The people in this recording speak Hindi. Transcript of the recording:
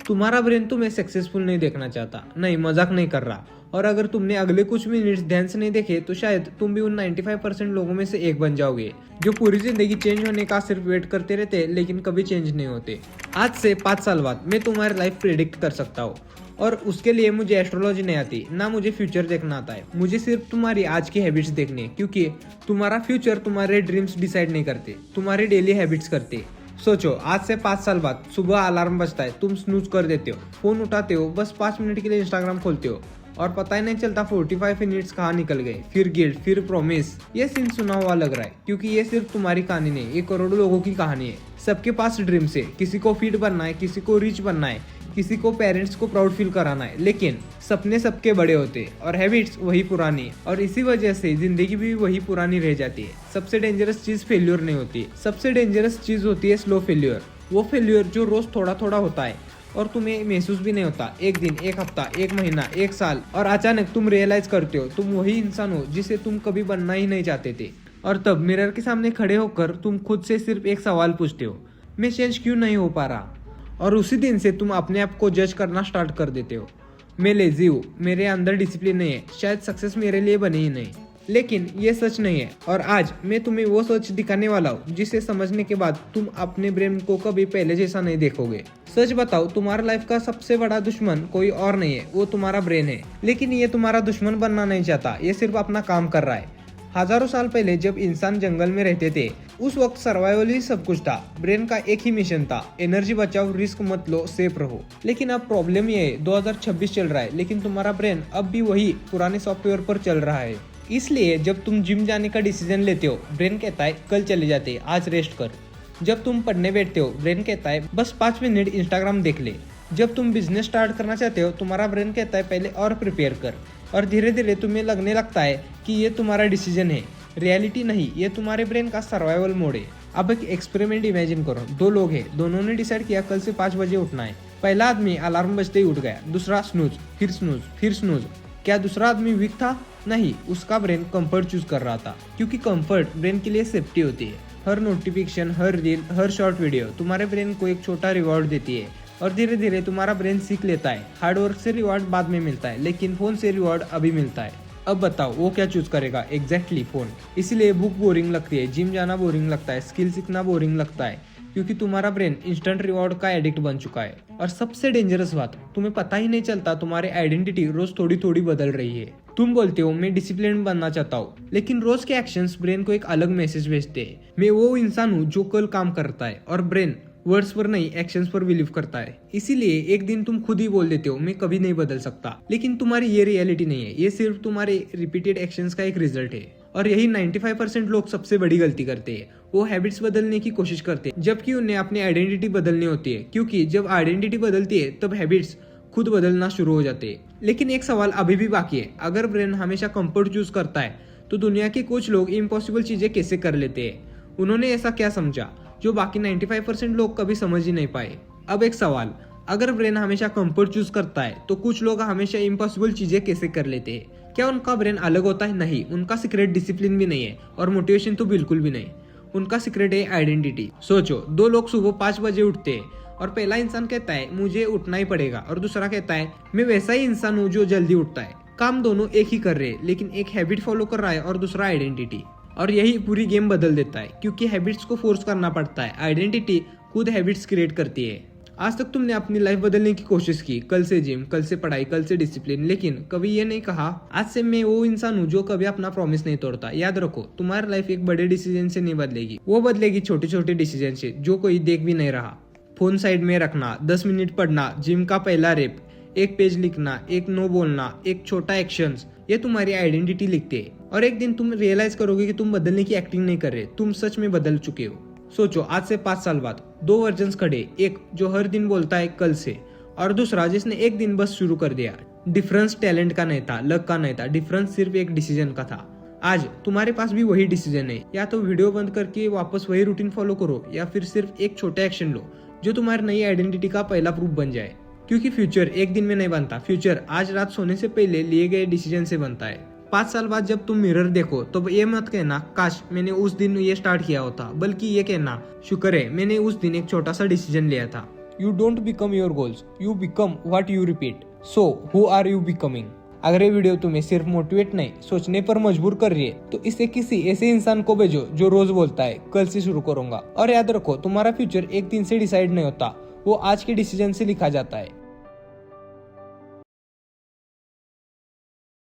तुम्हारा ब्रेन तुम्हें सक्सेसफुल नहीं देखना चाहता, नहीं मजाक नहीं कर रहा। और अगर तुमने अगले कुछ मिनट्स ध्यान से नहीं देखे तो शायद तुम भी उन 95% लोगों में से एक बन जाओगे जो पूरी जिंदगी चेंज होने का सिर्फ वेट करते रहते लेकिन कभी चेंज नहीं होते। आज से 5 साल बाद मैं तुम्हारी लाइफ प्रेडिक्ट कर सकता हूँ, और उसके लिए मुझे एस्ट्रोलॉजी नहीं आती, ना मुझे फ्यूचर देखना आता है। मुझे सिर्फ तुम्हारी आज की हैबिट्स देखनी है, क्योंकि तुम्हारा फ्यूचर तुम्हारे ड्रीम्स डिसाइड नहीं करते, तुम्हारे डेली हैबिट्स करते। सोचो, आज से 5 साल बाद सुबह अलार्म बजता है, तुम स्नूज कर देते हो, फोन उठाते हो, बस 5 मिनट के लिए इंस्टाग्राम खोलते हो और पता ही नहीं चलता 45 मिनट्स कहाँ निकल गए। फिर गिल्ट, फिर प्रॉमिस। ये सीन सुना हुआ लग रहा है, क्योंकि ये सिर्फ तुम्हारी कहानी नहीं, ये करोड़ों लोगों की कहानी है। सबके पास ड्रीम्स है, किसी को फिट बनना है, किसी को रिच बनना है, किसी को पेरेंट्स को प्राउड फील कराना है, लेकिन सपने सबके बड़े होते हैं और हैबिट्स वही पुरानी, और इसी वजह से जिंदगी भी वही पुरानी रह जाती है। सबसे डेंजरस चीज फेल्योर नहीं होती, सबसे डेंजरस चीज होती है स्लो फेल्योर। वो फेल्योर जो रोज थोड़ा थोड़ा होता है और तुम्हें महसूस भी नहीं होता। एक दिन, एक हफ्ता, एक महीना, एक साल, और अचानक तुम रियलाइज करते हो तुम वही इंसान हो जिसे तुम कभी बनना ही नहीं चाहते थे। और तब मिरर के सामने खड़े होकर तुम खुद से सिर्फ एक सवाल पूछते हो, मैं चेंज क्यों नहीं हो पा रहा। और उसी दिन से तुम अपने आप को जज करना स्टार्ट कर देते हो। मैं लेजी हूँ, मेरे अंदर डिसिप्लिन नहीं है, शायद सक्सेस मेरे लिए बनी ही नहीं। लेकिन ये सच नहीं है, और आज मैं तुम्हें वो सच दिखाने वाला हूँ जिसे समझने के बाद तुम अपने ब्रेन को कभी पहले जैसा नहीं देखोगे। सच बताओ, तुम्हारा लाइफ का सबसे बड़ा दुश्मन कोई और नहीं है, वो तुम्हारा ब्रेन है। लेकिन ये तुम्हारा दुश्मन बनना नहीं चाहता, ये सिर्फ अपना काम कर रहा है। हजारों साल पहले जब इंसान जंगल में रहते थे, उस वक्त सर्वाइवल ही सब कुछ था। ब्रेन का एक ही मिशन था, एनर्जी बचाओ, रिस्क मत लो, सेफ रहो। लेकिन अब प्रॉब्लम ये है, 2026 चल रहा है, लेकिन तुम्हारा ब्रेन अब भी वही पुराने सॉफ्टवेयर पर चल रहा है। इसलिए जब तुम जिम जाने का डिसीजन लेते हो, ब्रेन कहता है कल चले जाते, आज रेस्ट कर। जब तुम पढ़ने बैठते हो, ब्रेन कहता है बस 5 मिनट इंस्टाग्राम देख ले। जब तुम बिजनेस स्टार्ट करना चाहते हो, तुम्हारा ब्रेन कहता है पहले और प्रिपेयर कर। और धीरे धीरे तुम्हें लगने लगता है कि ये तुम्हारा डिसीजन है, रियलिटी नहीं, ये तुम्हारे ब्रेन का सर्वाइवल मोड है। अब एक एक्सपेरिमेंट इमेजिन करो, 2 लोग हैं, दोनों ने डिसाइड किया कल से 5 बजे उठना है। पहला आदमी अलार्म बजते ही उठ गया, दूसरा स्नूज, फिर स्नूज, फिर स्नूज। क्या दूसरा आदमी वीक था? नहीं, उसका ब्रेन कंफर्ट चूज कर रहा था, क्योंकि कंफर्ट ब्रेन के लिए सेफ्टी होती है। हर नोटिफिकेशन, हर रील, हर शॉर्ट वीडियो तुम्हारे ब्रेन को एक छोटा रिवॉर्ड देती है, और धीरे धीरे तुम्हारा ब्रेन सीख लेता है हार्डवर्क से रिवॉर्ड बाद में मिलता है, लेकिन फोन से रिवॉर्ड अभी मिलता है। अब बताओ वो क्या चूज करेगा? Exactly phone. इसीलिए बुक बोरिंग लगती है, जिम जाना बोरिंग लगता है, स्किल सीखना बोरिंग लगता है, क्योंकि तुम्हारा ब्रेन इंस्टेंट रिवॉर्ड का एडिक्ट बन चुका है। और सबसे डेंजरस बात, तुम्हें पता ही नहीं चलता तुम्हारी आइडेंटिटी रोज थोड़ी थोड़ी बदल रही है। तुम बोलते हो मैं डिसिप्लिन बनना चाहता हूँ, लेकिन रोज के एक्शंस ब्रेन को एक अलग मैसेज भेजते हैं, मैं वो इंसान हूँ जो कल काम करता है। और ब्रेन वर्ड्स पर नहीं, एक्शंस पर बिलीव करता है। इसीलिए एक दिन तुम खुद ही बोल देते हो मैं कभी नहीं बदल सकता, लेकिन तुम्हारी ये रियलिटी नहीं है, ये सिर्फ तुम्हारे रिपीटेड एक्शंस का एक रिजल्ट है। और यही 95% लोग सबसे बड़ी गलती करते हैं, वो हैबिट्स बदलने की कोशिश करते हैं, जबकि उन्हें अपनी आइडेंटिटी बदलनी होती है, क्योंकि जब आइडेंटिटी बदलती है तब हैबिट्स खुद बदलना शुरू हो जाते हैं। लेकिन एक सवाल अभी भी बाकी है, अगर ब्रेन हमेशा कंफर्ट चूज करता है तो दुनिया के कुछ लोग इम्पॉसिबल चीजें कैसे कर लेते हैं? उन्होंने ऐसा क्या समझा जो बाकी 95% लोग कभी समझ ही नहीं पाए? अब एक सवाल, अगर ब्रेन हमेशा कंफर्ट चूज करता है तो कुछ लोग हमेशा इम्पॉसिबल चीजें कैसे कर लेते हैं? क्या उनका ब्रेन अलग होता है? नहीं, उनका सीक्रेट डिसिप्लिन भी नहीं है, और मोटिवेशन तो बिल्कुल भी नहीं। उनका सीक्रेट है आइडेंटिटी। सोचो, 2 लोग सुबह 5 बजे उठते हैं, और पहला इंसान कहता है मुझे उठना ही पड़ेगा, और दूसरा कहता है मैं वैसा ही इंसान हूँ जो जल्दी उठता है। काम दोनों एक ही कर रहे हैं, लेकिन एक हैबिट फॉलो कर रहा है और दूसरा आइडेंटिटी। और यही पूरी गेम बदल देता है, क्योंकि हैबिट्स को फोर्स करना पड़ता है, आइडेंटिटी खुद हैबिट्स क्रिएट करती है। आज तक तुमने अपनी लाइफ बदलने की कोशिश की, कल से जिम, कल से पढ़ाई, कल से डिसिप्लिन, लेकिन कभी ये नहीं कहा आज से मैं वो इंसान हूँ जो कभी अपना प्रॉमिस नहीं तोड़ता। याद रखो, तुम्हारी लाइफ एक बड़े डिसीजन से नहीं बदलेगी, वो बदलेगी छोटे छोटे डिसीजन से जो कोई देख भी नहीं रहा। फोन साइड में रखना, 10 मिनट पढ़ना, जिम का पहला रेप, एक पेज लिखना, एक नो बोलना, एक छोटा एक्शंस, ये तुम्हारी आइडेंटिटी लिखते हैं। और एक दिन तुम रियलाइज करोगे कि तुम बदलने की एक्टिंग नहीं कर रहे, तुम सच में बदल चुके हो। सोचो, आज से 5 साल बाद 2 वर्जन्स खड़े, एक जो हर दिन बोलता है कल से, और दूसरा जिसने एक दिन बस शुरू कर दिया। डिफरेंस टैलेंट का नहीं था, लक का नहीं था, डिफरेंस सिर्फ एक डिसीजन का था। आज तुम्हारे पास भी वही डिसीजन है, या तो वीडियो बंद करके वापस वही रूटीन फॉलो करो, या फिर सिर्फ एक छोटा एक्शन लो जो तुम्हारी नई आइडेंटिटी का पहला प्रूफ बन जाए। क्योंकि फ्यूचर एक दिन में नहीं बनता, फ्यूचर आज रात सोने से पहले लिए गए डिसीजन से बनता है। 5 साल बाद जब तुम मिरर देखो तो ये मत कहना काश मैंने उस दिन ये स्टार्ट किया होता, बल्कि ये कहना शुक्र है मैंने उस दिन एक छोटा सा डिसीजन लिया था। You don't become your goals, you become what you repeat. So who are you becoming? अगर ये वीडियो तुम्हें सिर्फ मोटिवेट नहीं सोचने पर मजबूर कर रही है तो इसे किसी ऐसे इंसान को भेजो जो रोज बोलता है कल से शुरू करूंगा। और याद रखो, तुम्हारा फ्यूचर एक दिन से डिसाइड नहीं होता, वो आज के डिसीजन से लिखा जाता है।